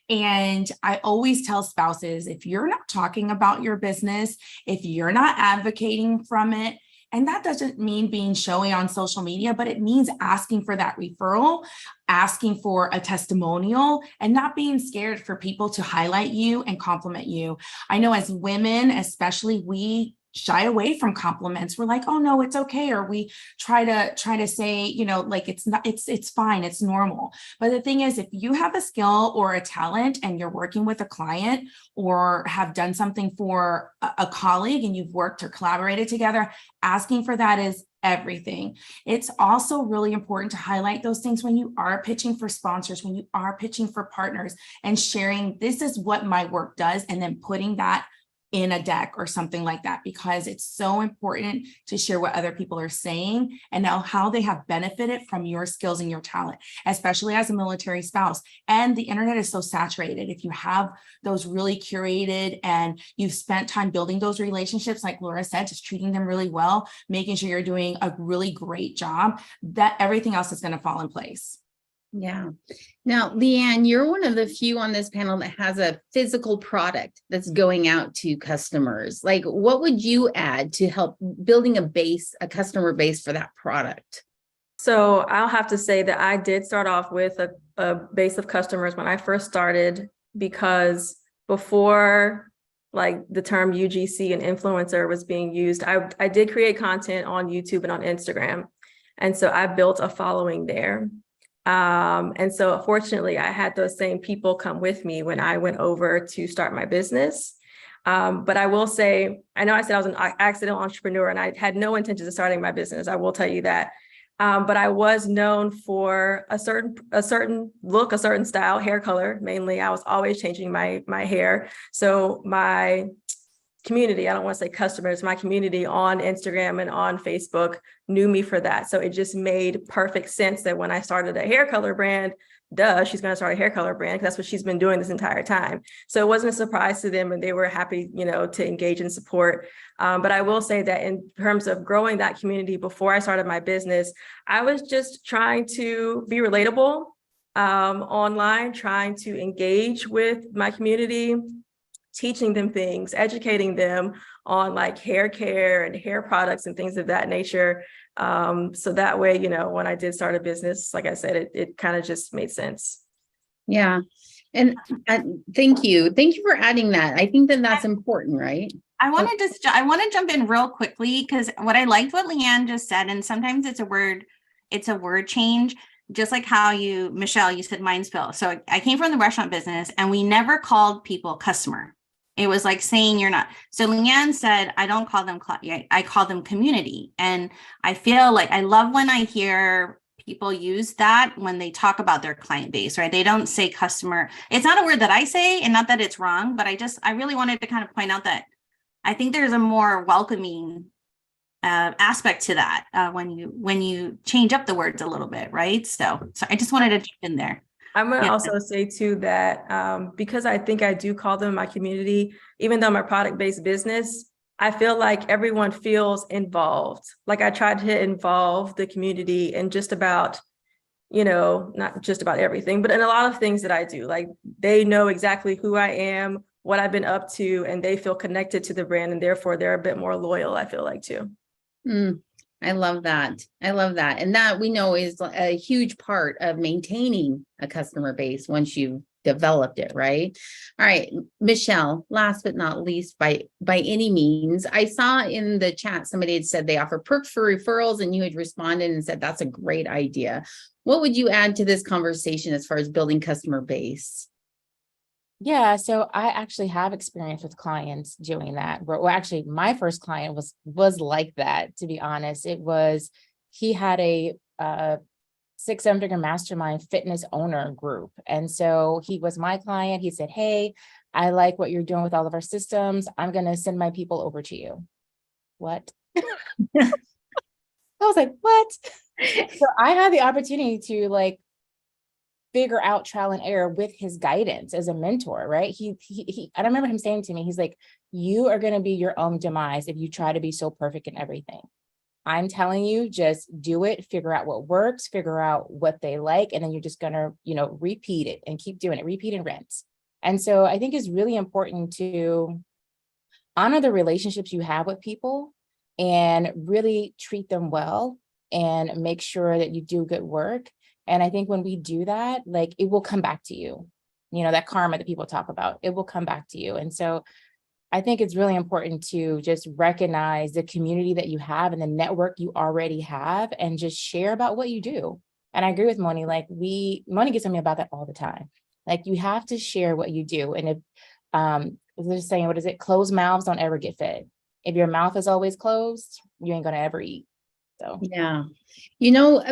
And I always tell spouses, if you're not talking about your business, if you're not advocating from it, and that doesn't mean being showy on social media, but it means asking for that referral, asking for a testimonial, and not being scared for people to highlight you and compliment you. I know as women, especially, we shy away from compliments. We're like, oh no, it's okay. Or we try to say, like it's fine, it's normal. But the thing is, if you have a skill or a talent and you're working with a client or have done something for a colleague and you've worked or collaborated together, asking for that is everything. It's also really important to highlight those things when you are pitching for sponsors, when you are pitching for partners, and sharing, this is what my work does, and then putting that in a deck or something like that, because it's so important to share what other people are saying and now how they have benefited from your skills and your talent, especially as a military spouse. And the internet is so saturated. If you have those really curated and you've spent time building those relationships, like Laura said, just treating them really well, making sure you're doing a really great job, that everything else is going to fall in place. Yeah. Now, Leanne, you're one of the few on this panel that has a physical product that's going out to customers. Like, what would you add to help building a customer base for that product? So I'll have to say that I did start off with a base of customers when I first started, because before like the term UGC and influencer was being used, I did create content on YouTube and on Instagram. And so I built a following there. And so fortunately, I had those same people come with me when I went over to start my business. But I will say, I know I said I was an accidental entrepreneur and I had no intentions of starting my business. I will tell you that. But I was known for a certain look, a certain style, hair color, mainly. I was always changing my hair. So my community, I don't want to say customers, my community on Instagram and on Facebook knew me for that. So it just made perfect sense that when I started a hair color brand, she's going to start a hair color brand, because that's what she's been doing this entire time. So it wasn't a surprise to them, and they were happy, to engage and support. But I will say that in terms of growing that community, before I started my business, I was just trying to be relatable online, trying to engage with my community, teaching them things, educating them on like hair care and hair products and things of that nature. So that way, when I did start a business, like I said, it kind of just made sense. Yeah. And thank you. Thank you for adding that. I think that that's important, right? I want to jump in real quickly because what I liked what Leanne just said, and sometimes it's a word change, just like how Michelle, you said mind spill. So I came from the restaurant business and we never called people customer. It was like saying you're not. So Leanne said, I don't call them client, I call them community. And I feel like I love when I hear people use that when they talk about their client base, right? They don't say customer. It's not a word that I say, and not that it's wrong, but I really wanted to kind of point out that I think there's a more welcoming aspect to that when you change up the words a little bit, right? So I just wanted to jump in there. I'm going to also say too that because I think I do call them my community, even though I'm a product-based business, I feel like everyone feels involved. Like I tried to involve the community in just about, not just about everything, but in a lot of things that I do. Like they know exactly who I am, what I've been up to, and they feel connected to the brand, and therefore they're a bit more loyal, I feel like too. I love that. And that we know is a huge part of maintaining a customer base once you've developed it, right? All right, Michelle, last but not least, by any means, I saw in the chat, somebody had said they offer perks for referrals, and you had responded and said, that's a great idea. What would you add to this conversation as far as building customer base? Yeah, so I actually have experience with clients doing that. Well, actually, my first client was like that, to be honest. He had a 6-7-figure mastermind fitness owner group. And so he was my client. He said, hey, I like what you're doing with all of our systems. I'm going to send my people over to you. What? I was like, what? So I had the opportunity to figure out trial and error with his guidance as a mentor, right? He I remember him saying to me, he's like, you are going to be your own demise if you try to be so perfect in everything. I'm telling you, just do it, figure out what works, figure out what they like, and then you're just going to, repeat it and keep doing it, repeat and rinse. And so I think it's really important to honor the relationships you have with people and really treat them well and make sure that you do good work. And I think when we do that, it will come back to you, that karma that people talk about, it will come back to you. And so I think it's really important to just recognize the community that you have and the network you already have and just share about what you do. And I agree with Moni, Moni gets on me about that all the time. You have to share what you do. And if they're saying, what is it? Closed mouths don't ever get fed. If your mouth is always closed, you ain't going to ever eat. So, yeah.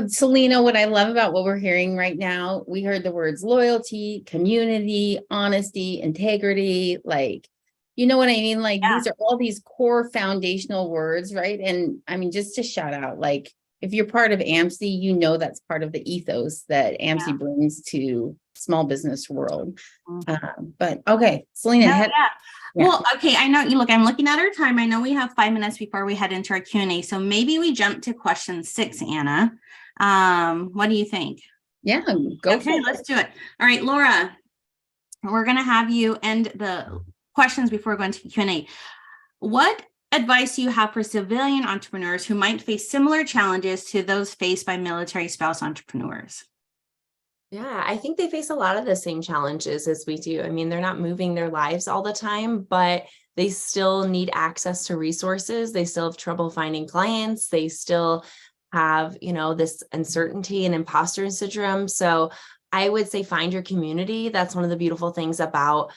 Selena, what I love about what we're hearing right now, we heard the words loyalty, community, honesty, integrity, you know what I mean? These are all these core foundational words, right? And I mean, just to shout out, if you're part of AMSE, that's part of the ethos that AMSE brings to small business world. But okay, Selena, Well, okay, I know I'm looking at our time. I know we have 5 minutes before we head into our Q&A. So maybe we jump to question 6, Anna. What do you think? Yeah, go for it. Let's do it. All right, Laura, we're going to have you end the questions before going to Q&A. What advice do you have for civilian entrepreneurs who might face similar challenges to those faced by military spouse entrepreneurs? Yeah, I think they face a lot of the same challenges as we do. I mean, they're not moving their lives all the time, but they still need access to resources. They still have trouble finding clients. They still have, this uncertainty and imposter syndrome. So I would say find your community. That's one of the beautiful things about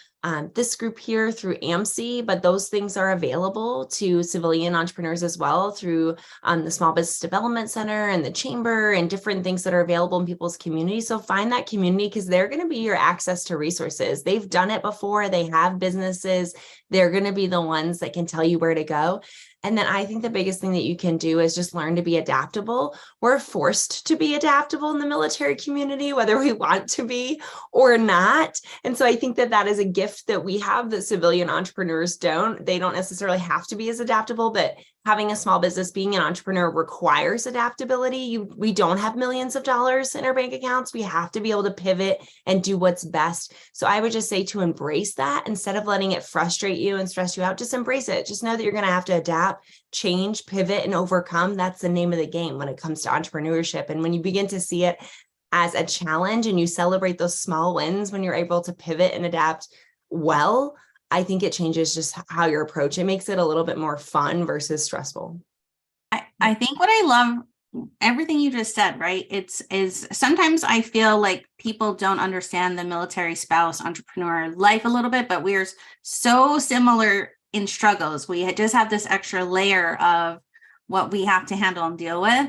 this group here through AMSE, but those things are available to civilian entrepreneurs as well through the Small Business Development Center and the Chamber and different things that are available in people's community. So find that community because they're going to be your access to resources. They've done it before. They have businesses. They're going to be the ones that can tell you where to go. And then I think the biggest thing that you can do is just learn to be adaptable. We're forced to be adaptable in the military community, whether we want to be or not. And so I think that is a gift that we have that civilian entrepreneurs don't. They don't necessarily have to be as adaptable, but having a small business, being an entrepreneur requires adaptability. We don't have millions of dollars in our bank accounts. We have to be able to pivot and do what's best. So I would just say to embrace that instead of letting it frustrate you and stress you out, just embrace it. Just know that you're going to have to adapt, change, pivot, and overcome. That's the name of the game when it comes to entrepreneurship. And when you begin to see it as a challenge and you celebrate those small wins when you're able to pivot and adapt well, I think it changes just how you approach it. Makes it a little bit more fun versus stressful. I think what I love, everything you just said, right? Is sometimes I feel like people don't understand the military spouse entrepreneur life a little bit, but we're so similar in struggles. We just have this extra layer of what we have to handle and deal with.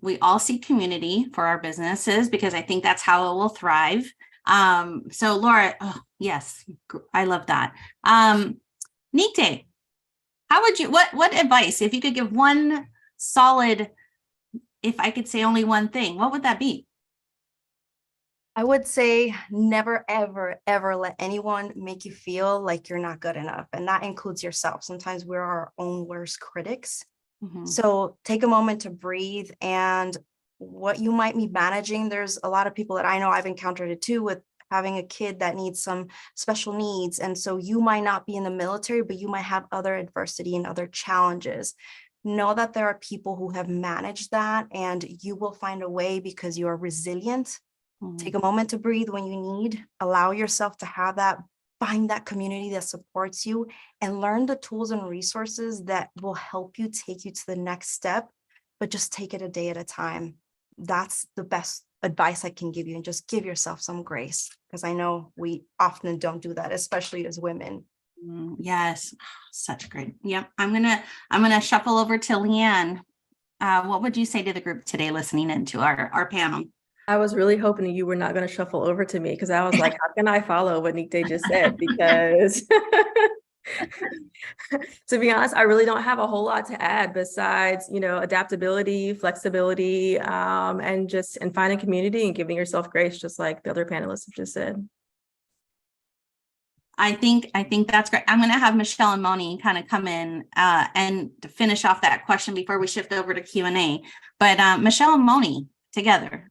We all seek community for our businesses because I think that's how it will thrive. So Laura, yes, I love that. Nikte, how would you, what advice, if you could give one solid, if I could say only one thing, what would that be? I would say never, ever, ever let anyone make you feel like you're not good enough. And that includes yourself. Sometimes we're our own worst critics. Mm-hmm. So take a moment to breathe, and what you might be managing. There's a lot of people that I know, I've encountered it too, with having a kid that needs some special needs. And so you might not be in the military, but you might have other adversity and other challenges. Know that there are people who have managed that, and you will find a way because you are resilient. Mm-hmm. Take a moment to breathe when you need. Allow yourself to have that, find that community that supports you, and learn the tools and resources that will help you take you to the next step, but just take it a day at a time. That's the best advice I can give you, and just give yourself some grace, because I know we often don't do that, especially as women. Yes, such great. Yep. I'm gonna shuffle over to Leanne. What would you say to the group today listening into our panel? I was really hoping that you were not going to shuffle over to me, because I was like, how can I follow what Nikte just said? Because to be honest, I really don't have a whole lot to add besides, adaptability, flexibility, and finding community and giving yourself grace, just like the other panelists have just said. I think that's great. I'm going to have Michelle and Moni kind of come in and to finish off that question before we shift over to Q&A. But Michelle and Moni together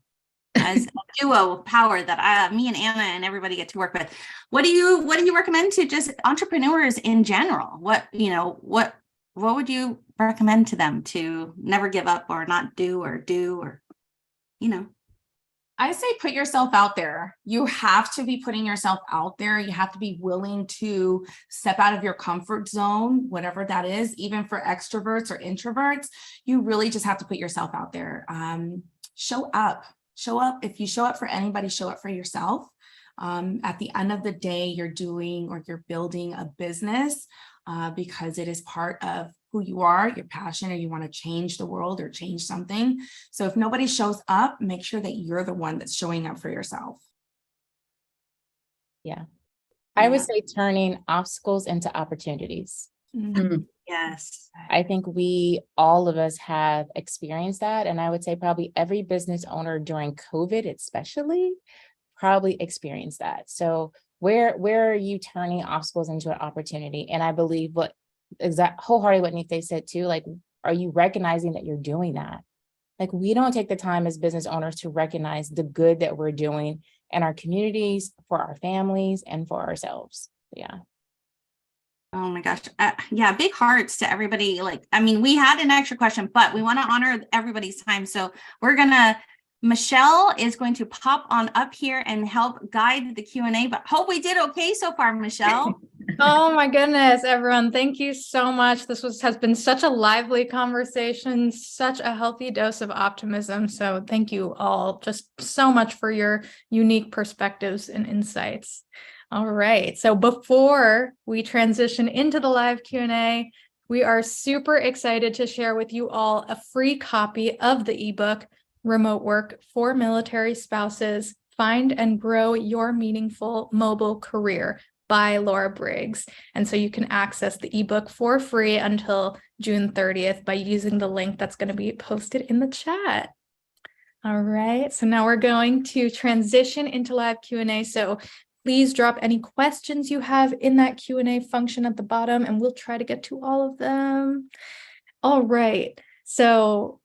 as a duo of power that me and Anna and everybody get to work with. What do you recommend to just entrepreneurs in general? What would you recommend to them to never give up or not do or I say put yourself out there. You have to be putting yourself out there. You have to be willing to step out of your comfort zone, whatever that is, even for extroverts or introverts. You really just have to put yourself out there. Show up. If you show up for anybody, show up for yourself. At the end of the day, you're building a business because it is part of who you are, your passion, or you want to change the world or change something. So if nobody shows up, make sure that you're the one that's showing up for yourself. Yeah. I would say turning obstacles into opportunities. Mm-hmm. Yes. I think all of us have experienced that. And I would say probably every business owner during COVID, especially, probably experienced that. So where are you turning obstacles into an opportunity? And I believe wholeheartedly what Nikte said too, like, are you recognizing that you're doing that? Like, we don't take the time as business owners to recognize the good that we're doing in our communities, for our families, and for ourselves. Yeah. Oh my gosh. Yeah. Big hearts to everybody. We had an extra question, but we want to honor everybody's time. So Michelle is going to pop on up here and help guide the Q&A, but hope we did okay so far, Michelle. Oh my goodness, everyone. Thank you so much. This has been such a lively conversation, such a healthy dose of optimism. So thank you all just so much for your unique perspectives and insights. All right. So before we transition into the live Q&A, we are super excited to share with you all a free copy of the ebook, Remote Work for Military Spouses, Find and Grow Your Meaningful Mobile Career by Laura Briggs. And so you can access the ebook for free until June 30th by using the link that's going to be posted in the chat. All right. So now we're going to transition into live Q&A. So please drop any questions you have in that Q&A function at the bottom, and we'll try to get to all of them. All right. So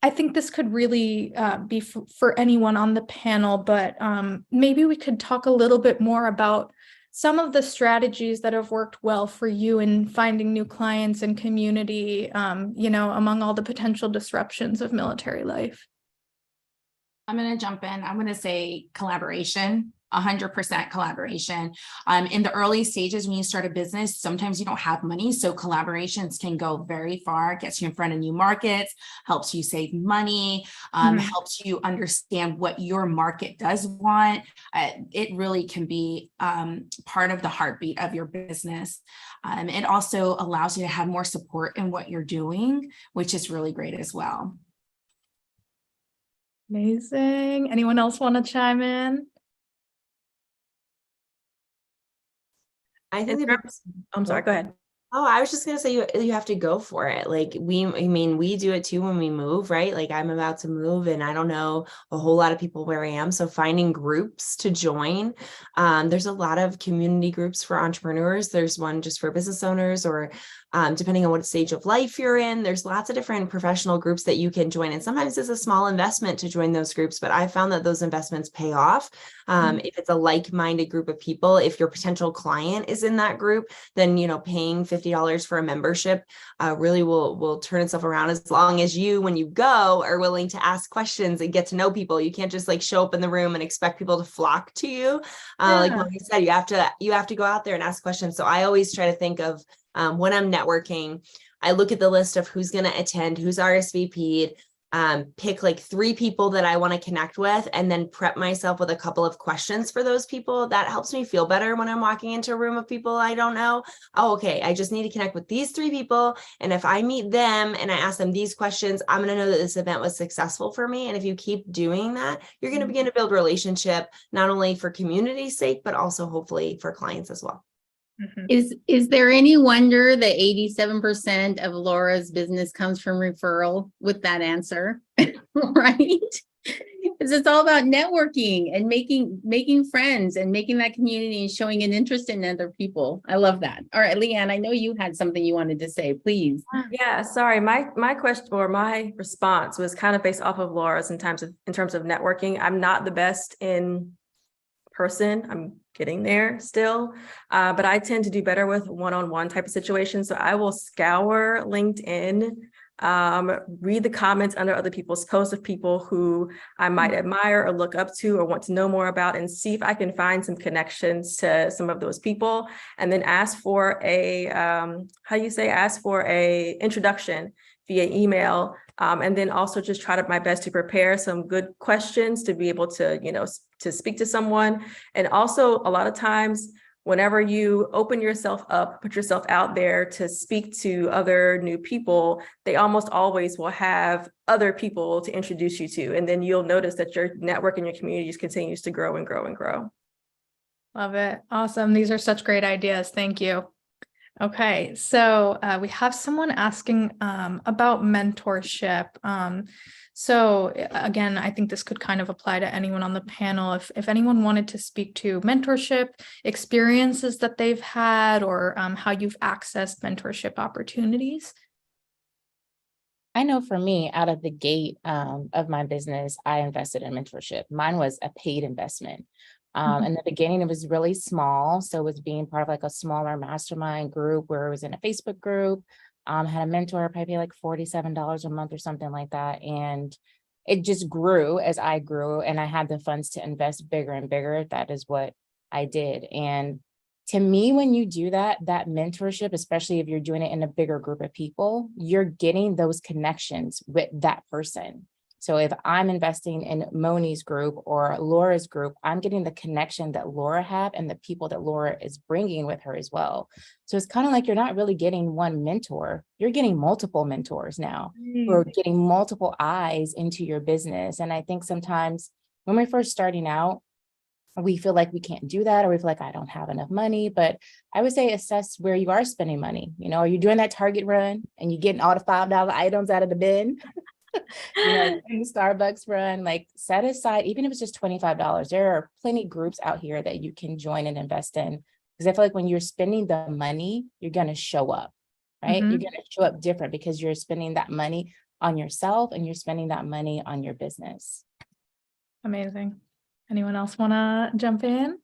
I think this could really be for anyone on the panel, but maybe we could talk a little bit more about some of the strategies that have worked well for you in finding new clients and community, among all the potential disruptions of military life. I'm going to jump in. I'm going to say collaboration, 100% collaboration. In the early stages, when you start a business, sometimes you don't have money. So collaborations can go very far, gets you in front of new markets, helps you save money, helps you understand what your market does want. It really can be part of the heartbeat of your business. It also allows you to have more support in what you're doing, which is really great as well. Amazing. Anyone else want to chime in? I think I'm sorry, go ahead. Oh, I was just gonna say you have to go for it. Like we do it too when we move, right? Like I'm about to move and I don't know a whole lot of people where I am. So finding groups to join. There's a lot of community groups for entrepreneurs. There's one just for business owners, or depending on what stage of life you're in, there's lots of different professional groups that you can join. And sometimes it's a small investment to join those groups, but I found that those investments pay off. If it's a like-minded group of people, if your potential client is in that group, then, paying $50 for a membership really will turn itself around, as long as you, when you go, are willing to ask questions and get to know people. You can't just like show up in the room and expect people to flock to you. Like you said, you have to go out there and ask questions. So I always try to think of when I'm networking, I look at the list of who's going to attend, who's RSVP'd, pick like 3 people that I want to connect with, and then prep myself with a couple of questions for those people. That helps me feel better when I'm walking into a room of people I don't know. Oh, okay, I just need to connect with these 3 people. And if I meet them and I ask them these questions, I'm going to know that this event was successful for me. And if you keep doing that, you're going to begin to build relationship, not only for community's sake, but also hopefully for clients as well. Is there any wonder that 87% of Laura's business comes from referral with that answer? Right? Because it's all about networking and making friends and making that community and showing an interest in other people. I love that. All right, Leanne, I know you had something you wanted to say, please. Yeah, sorry. My question or my response was kind of based off of Laura's in terms of networking. I'm not the best in person. I'm getting there still, but I tend to do better with one-on-one type of situations. So I will scour LinkedIn, read the comments under other people's posts of people who I might admire or look up to or want to know more about, and see if I can find some connections to some of those people, and then ask for a introduction via email. And then also just try my best to prepare some good questions to be able to, to speak to someone. And also a lot of times, whenever you open yourself up, put yourself out there to speak to other new people, they almost always will have other people to introduce you to. And then you'll notice that your network and your community just continues to grow and grow and grow. Love it. Awesome. These are such great ideas. Thank you. Okay, so we have someone asking about mentorship. So again, I think this could kind of apply to anyone on the panel. If anyone wanted to speak to mentorship experiences that they've had, or how you've accessed mentorship opportunities. I know for me, out of the gate of my business, I invested in mentorship. Mine was a paid investment. In the beginning, it was really small. So it was being part of like a smaller mastermind group where it was in a Facebook group, had a mentor, probably pay like $47 a month or something like that. And it just grew as I grew, and I had the funds to invest bigger and bigger. That is what I did. And to me, when you do that mentorship, especially if you're doing it in a bigger group of people, you're getting those connections with that person. So if I'm investing in Moni's group or Laura's group, I'm getting the connection that Laura had and the people that Laura is bringing with her as well. So it's kind of like you're not really getting one mentor, you're getting multiple mentors now, who are getting multiple eyes into your business. And I think sometimes when we're first starting out, we feel like we can't do that, or we feel like I don't have enough money. But I would say assess where you are spending money. Are you doing that Target run and you're getting all the $5 items out of the bin? Starbucks run, like set aside, even if it's just $25, there are plenty groups out here that you can join and invest in. Because I feel like when you're spending the money, you're going to show up. right? Mhm. You're going to show up different because you're spending that money on yourself and you're spending that money on your business. Amazing. Anyone else want to jump in?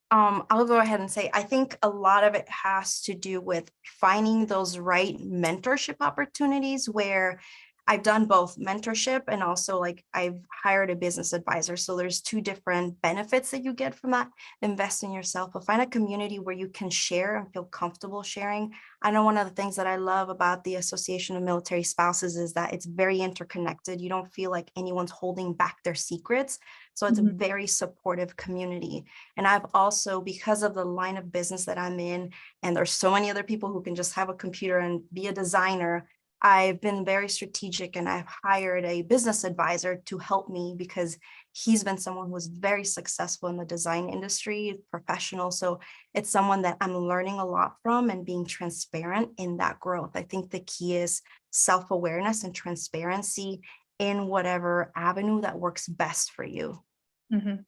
I'll go ahead and say, I think a lot of it has to do with finding those right mentorship opportunities where I've done both mentorship and also like I've hired a business advisor. So there's two different benefits that you get from that. Invest in yourself, but find a community where you can share and feel comfortable sharing. I know one of the things that I love about the Association of Military Spouses is that it's very interconnected. You don't feel like anyone's holding back their secrets. So it's a very supportive community. And I've also, because of the line of business that I'm in, and there's so many other people who can just have a computer and be a designer, I've been very strategic and I've hired a business advisor to help me because he's been someone who's very successful in the design industry, professional. So it's someone that I'm learning a lot from and being transparent in that growth. I think the key is self-awareness and transparency in whatever avenue that works best for you. Mhm.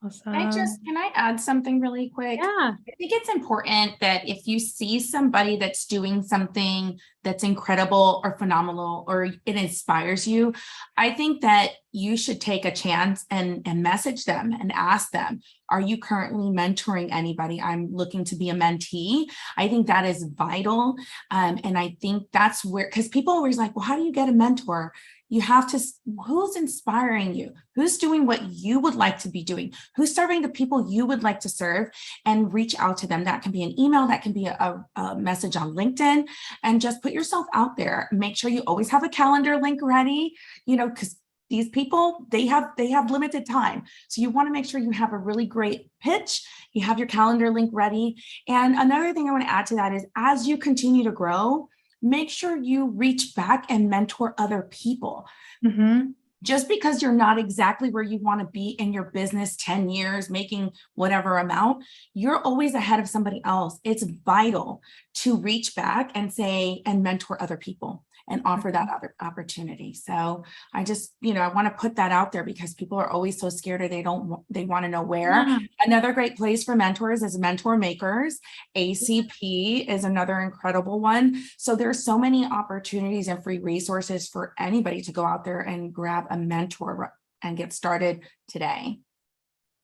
Awesome. Can I add something really quick? Yeah. I think it's important that if you see somebody that's doing something that's incredible or phenomenal, or it inspires you, I think that you should take a chance and message them and ask them, are you currently mentoring anybody? I'm looking to be a mentee. I think that is vital. And I think that's where, because people always like, well, how do you get a mentor? You have to, who's inspiring you? Who's doing what you would like to be doing? Who's serving the people you would like to serve, and reach out to them. That can be an email, that can be a message on LinkedIn, and just put yourself out there. Make sure you always have a calendar link ready, because these people, they have limited time. So you want to make sure you have a really great pitch, you have your calendar link ready. And another thing I want to add to that is, as you continue to grow, make sure you reach back and mentor other people. Mhm. Just because you're not exactly where you want to be in your business, 10 years, making whatever amount, you're always ahead of somebody else. It's vital to reach back and say, and mentor other people and offer that other opportunity. So I just, I want to put that out there because people are always so scared, or they want to know where. Yeah. Another great place for mentors is Mentor Makers. ACP is another incredible one. So there's so many opportunities and free resources for anybody to go out there and grab a mentor and get started today.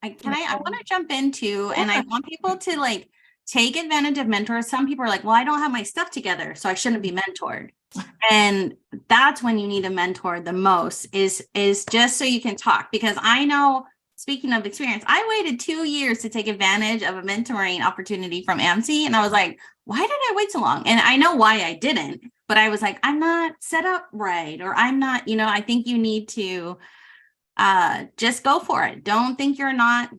I want to jump into, and I want people to take advantage of mentors. Some people are like, well, I don't have my stuff together, so I shouldn't be mentored. And that's when you need a mentor the most, is just so you can talk. Because I know, speaking of experience, I waited 2 years to take advantage of a mentoring opportunity from AMSE. And I was like, why did I wait so long? And I know why I didn't, but I was like, I'm not set up right, or I'm not, I think you need to just go for it. Don't think you're not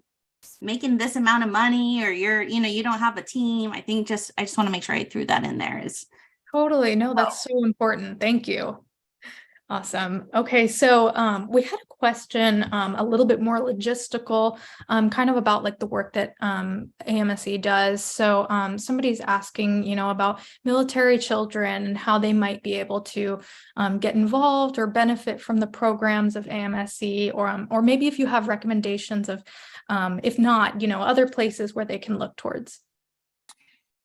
making this amount of money, or you don't have a team. I just want to make sure I threw that in there. Totally. No, that's so important. Thank you. Awesome. Okay. So we had a question a little bit more logistical, kind of about the work that AMSE does. So somebody's asking, about military children and how they might be able to get involved or benefit from the programs of AMSE, or maybe if you have recommendations of, if not, other places where they can look towards.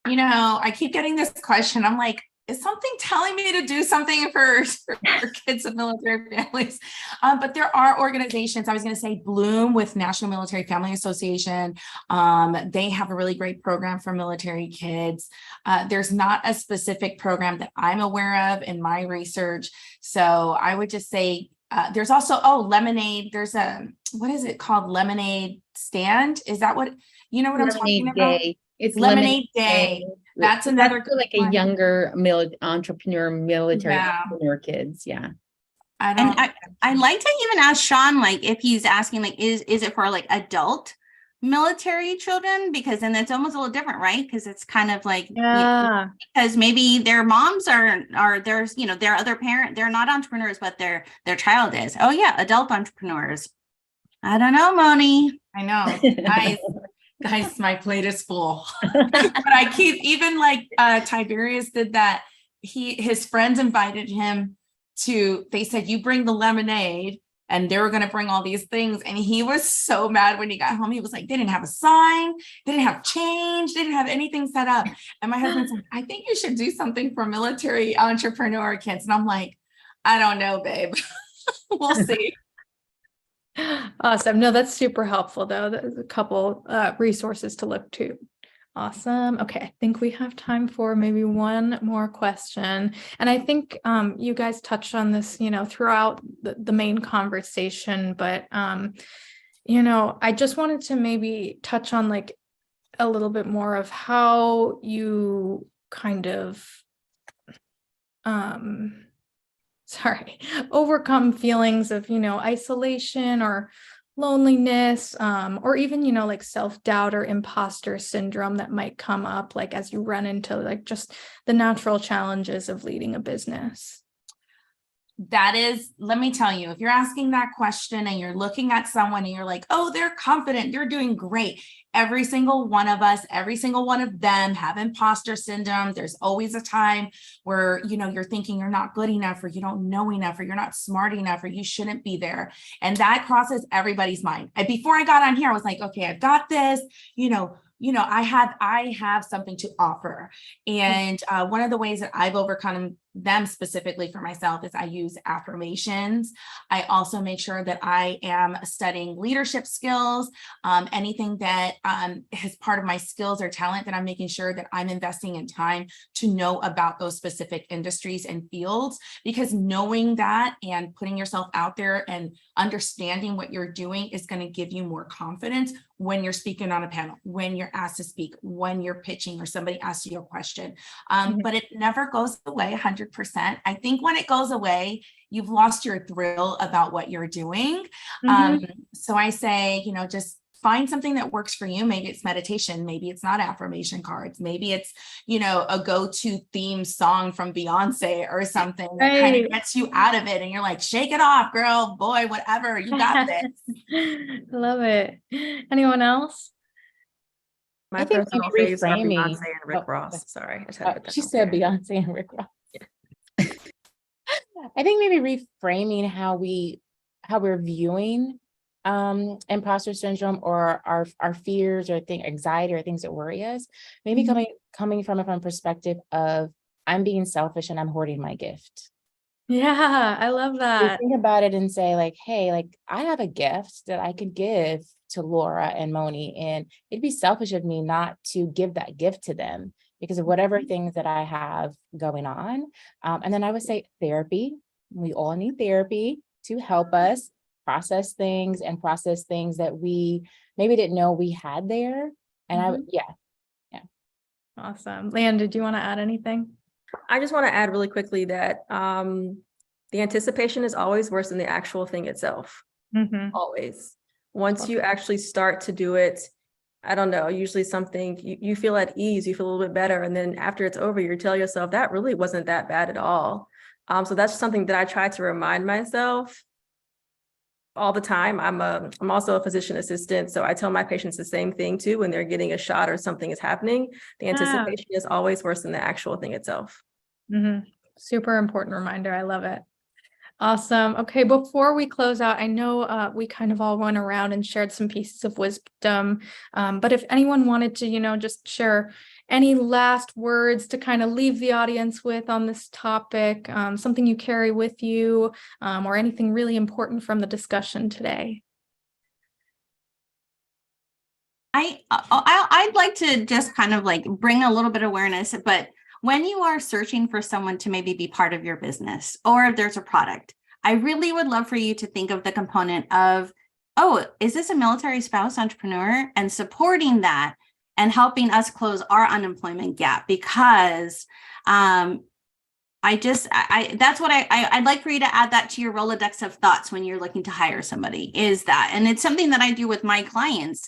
I keep getting this question. I'm like, is something telling me to do something for kids of military families? But there are organizations. I was going to say Bloom with National Military Family Association. They have a really great program for military kids. There's not a specific program that I'm aware of in my research. So I would just say there's also, Lemonade. There's what is it called? Lemonade Stand. Is that what, what I'm talking about? Day. It's Lemonade Day. That's another for a younger military entrepreneur kids. Yeah. I'd like to even ask Sean, if he's asking, is it for adult military children? Because then it's almost a little different, right? Because it's kind of because maybe their moms are there's, their other parent, they're not entrepreneurs, but their child is. Oh yeah, adult entrepreneurs. I don't know, Moni. I know. Guys, my plate is full. But I keep, even Tiberius did that. His friends invited him to, they said, you bring the lemonade and they were going to bring all these things. And he was so mad when he got home. He was like, they didn't have a sign, they didn't have change, they didn't have anything set up. And my husband's like, I think you should do something for military entrepreneur kids. And I'm like, I don't know, babe. We'll see. Awesome. No, that's super helpful though. There's a couple resources to look to. Awesome. Okay, I think we have time for maybe one more question. And I think you guys touched on this, throughout the main conversation, but I just wanted to maybe touch on like a little bit more of how you kind of overcome feelings of, isolation or loneliness, or even, like self-doubt or imposter syndrome that might come up, like as you run into like just the natural challenges of leading a business. That is, let me tell you, if you're asking that question and you're looking at someone and you're like, oh, they're confident, they're doing great. Every single one of us, every single one of them have imposter syndrome. There's always a time where, you're thinking you're not good enough, or you don't know enough, or you're not smart enough, or you shouldn't be there. And that crosses everybody's mind. And before I got on here, I was like, okay, I've got this, I have something to offer. And one of the ways that I've overcome them specifically for myself is I use affirmations. I also make sure that I am studying leadership skills, anything that is part of my skills or talent, that I'm making sure that I'm investing in time to know about those specific industries and fields, because knowing that and putting yourself out there and understanding what you're doing is going to give you more confidence when you're speaking on a panel, when you're asked to speak, when you're pitching or somebody asks you a question. But it never goes away 100%. I think when it goes away, you've lost your thrill about what you're doing. So I say, just find something that works for you. Maybe it's meditation. Maybe it's not affirmation cards. Maybe it's, a go-to theme song from Beyonce or something that kind of gets you out of it. And you're like, shake it off, girl, boy, whatever, you got this. Love it. Anyone else? My personal faves are Beyonce and Rick Ross. Sorry. I just had to put that She out said there. Beyonce and Rick Ross. I think maybe reframing how we're viewing imposter syndrome or our fears or anxiety or things that worry us, maybe coming from a perspective of, I'm being selfish and I'm hoarding my gift. Yeah, I love that. Think about it and say like, hey, like I have a gift that I could give to Laura and Moni, and it'd be selfish of me not to give that gift to them because of whatever things that I have going on. And then I would say therapy. We all need therapy to help us process things that we maybe didn't know we had there. And yeah. Awesome. Leanne, did you want to add anything? I just want to add really quickly that the anticipation is always worse than the actual thing itself. Always. Once you actually start to do it, I don't know, usually something you feel at ease, you feel a little bit better. And then after it's over, you tell yourself that really wasn't that bad at all. So that's something that I try to remind myself all the time. I'm also a physician assistant. So I tell my patients the same thing too, when they're getting a shot or something is happening, the anticipation is always worse than the actual thing itself. Super important reminder. I love it. Awesome. Okay, before we close out, I know we kind of all went around and shared some pieces of wisdom, but if anyone wanted to, just share any last words to kind of leave the audience with on this topic, something you carry with you, or anything really important from the discussion today. I'd like to just kind of like bring a little bit of awareness, but when you are searching for someone to maybe be part of your business, or if there's a product, I really would love for you to think of the component of, oh, is this a military spouse entrepreneur? And supporting that and helping us close our unemployment gap, because that's what I'd like for you to add that to your Rolodex of thoughts when you're looking to hire somebody, is that. And it's something that I do with my clients.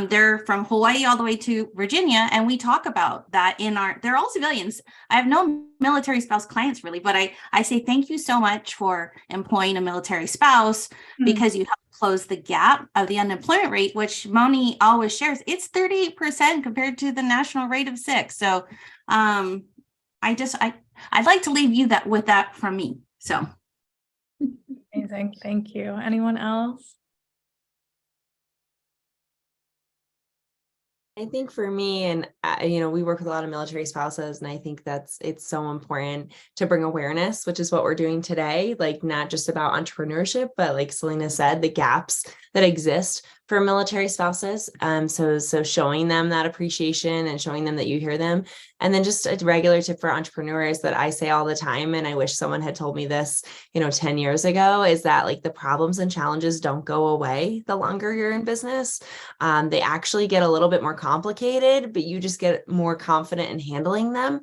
They're from Hawaii all the way to Virginia, and we talk about that they're all civilians. I have no military spouse clients really, but I say thank you so much for employing a military spouse because you help close the gap of the unemployment rate, which Moni always shares. It's 38% compared to the national rate of 6%. So I'd like to leave you with that from me. So. Amazing. Amazing. Thank you. Anyone else? I think for me, and we work with a lot of military spouses, and I think it's so important to bring awareness, which is what we're doing today. Like, not just about entrepreneurship, but like Selena said, the gaps that exist for military spouses. So showing them that appreciation and showing them that you hear them. And then just a regular tip for entrepreneurs that I say all the time, and I wish someone had told me this, 10 years ago, is that like the problems and challenges don't go away the longer you're in business. They actually get a little bit more complicated, but you just get more confident in handling them.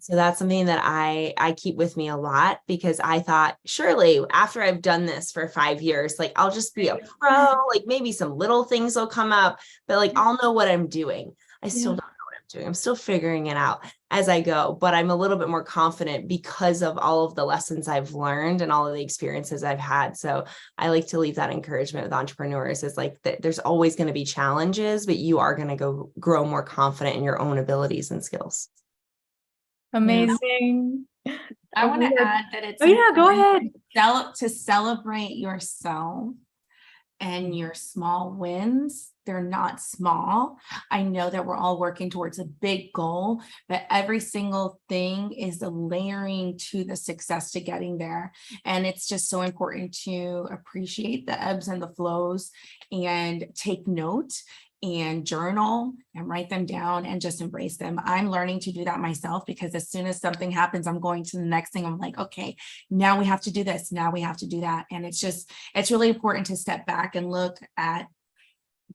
So that's something that I keep with me a lot, because I thought, surely after I've done this for 5 years, like I'll just be a pro, like maybe some little things will come up, but like I'll know what I'm doing. I still don't know what I'm doing. I'm still figuring it out as I go, but I'm a little bit more confident because of all of the lessons I've learned and all of the experiences I've had. So I like to leave that encouragement with entrepreneurs, is like that there's always going to be challenges, but you are going to grow more confident in your own abilities and skills. Amazing. I want to add that it's go ahead. to celebrate yourself and your small wins. They're not small. I know that we're all working towards a big goal, but every single thing is a layering to the success to getting there. And it's just so important to appreciate the ebbs and the flows and take note and journal and write them down and just embrace them. I'm learning to do that myself, because as soon as something happens, I'm going to the next thing. I'm like, okay, now we have to do this. Now we have to do that. And it's really important to step back and look at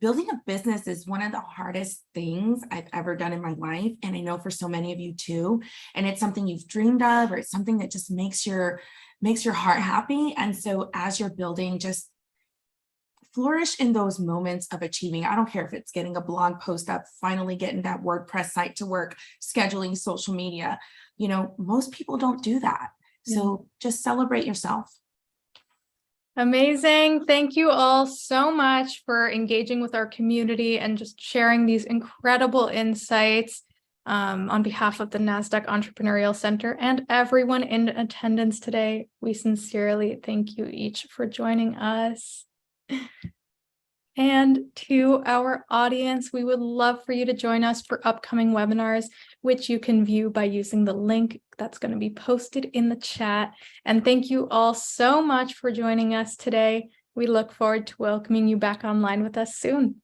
building a business is one of the hardest things I've ever done in my life. And I know for so many of you too, and it's something you've dreamed of, or it's something that just makes your heart happy. And so as you're building, just flourish in those moments of achieving. I don't care if it's getting a blog post up, finally getting that WordPress site to work, scheduling social media. Most people don't do that. So just celebrate yourself. Amazing. Thank you all so much for engaging with our community and just sharing these incredible insights. On behalf of the Nasdaq Entrepreneurial Center and everyone in attendance today, we sincerely thank you each for joining us. And to our audience, we would love for you to join us for upcoming webinars, which you can view by using the link that's going to be posted in the chat. And thank you all so much for joining us today. We look forward to welcoming you back online with us soon.